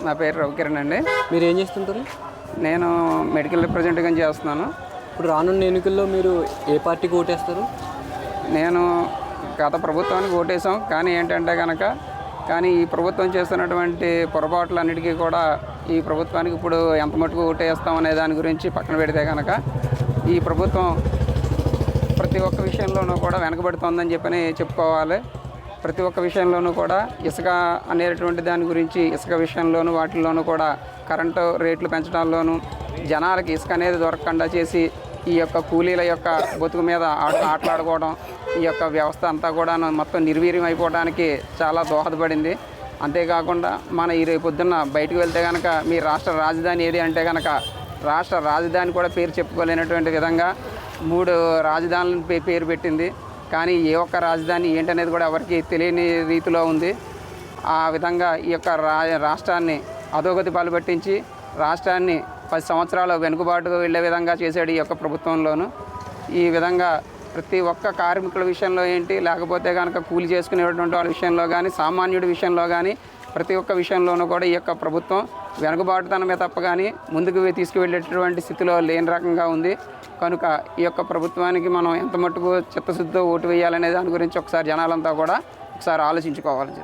నా పేరు రవికిరణ్ అండి. మీరు ఏం చేస్తుంటారు? నేను మెడికల్ రిప్రజెంటేటివ్గా చేస్తున్నాను. ఇప్పుడు రానున్న ఎన్నికల్లో మీరు ఏ పార్టీకి ఓటేస్తారు? నేను గత ప్రభుత్వానికి ఓటేసాం, కానీ ఏంటంటే కనుక ఈ ప్రభుత్వం చేస్తున్నటువంటి పొరపాట్లన్నిటికీ కూడా ఈ ప్రభుత్వానికి ఇప్పుడు ఎంత మటుకు ఓటేస్తాం అనే దాని గురించి పక్కన పెడితే కనుక ఈ ప్రభుత్వం ప్రతి ఒక్క విషయంలోనూ కూడా వెనకబడుతోందని చెప్పని చెప్పుకోవాలి. ప్రతి ఒక్క విషయంలోనూ కూడా ఇసుక అనేటువంటి దాని గురించి, ఇసుక విషయంలోనూ వాటిల్లోనూ కూడా కరెంటు రేట్లు పెంచడంలోనూ, జనాలకి ఇసుక అనేది దొరకకుండా చేసి ఈ యొక్క కూలీల యొక్క బతుకు మీద ఆటలాడుకోవడం, ఈ యొక్క వ్యవస్థ అంతా కూడా మొత్తం నిర్వీర్యం అయిపోవడానికి చాలా దోహదపడింది. అంతేకాకుండా మన ఈ రేపొద్దున్న బయటకు వెళ్తే కనుక మీ రాష్ట్ర రాజధాని ఏది అంటే కనుక రాష్ట్ర రాజధాని కూడా పేరు చెప్పుకోలేనటువంటి విధంగా 3 రాజధానులను పేరు పెట్టింది. కానీ ఏ ఒక్క రాజధాని ఏంటనేది కూడా ఎవరికి తెలియని రీతిలో ఉంది. ఆ విధంగా ఈ యొక్క రాష్ట్రాన్ని అధోగతి పాల్పట్టించి రాష్ట్రాన్ని 10 సంవత్సరాలు వెనుకబాటుకు వెళ్ళే విధంగా చేశాడు ఈ యొక్క ప్రభుత్వంలోనూ. ఈ విధంగా ప్రతి ఒక్క కార్మికుల విషయంలో ఏంటి, లేకపోతే కనుక కూలి చేసుకునేటువంటి వాళ్ళ విషయంలో కానీ, సామాన్యుడి విషయంలో కానీ, ప్రతి ఒక్క విషయంలోనూ కూడా ఈ యొక్క ప్రభుత్వం వెనుకబాటుతనమే తప్ప కానీ ముందుకు తీసుకువెళ్ళేటటువంటి స్థితిలో లేని రకంగా ఉంది. కనుక ఈ యొక్క ప్రభుత్వానికి మనం ఎంత మట్టుకు చిత్తశుద్ధితో ఓటు వేయాలనే దాని గురించి ఒకసారి జనాలంతా కూడా ఒకసారి ఆలోచించుకోవాలి.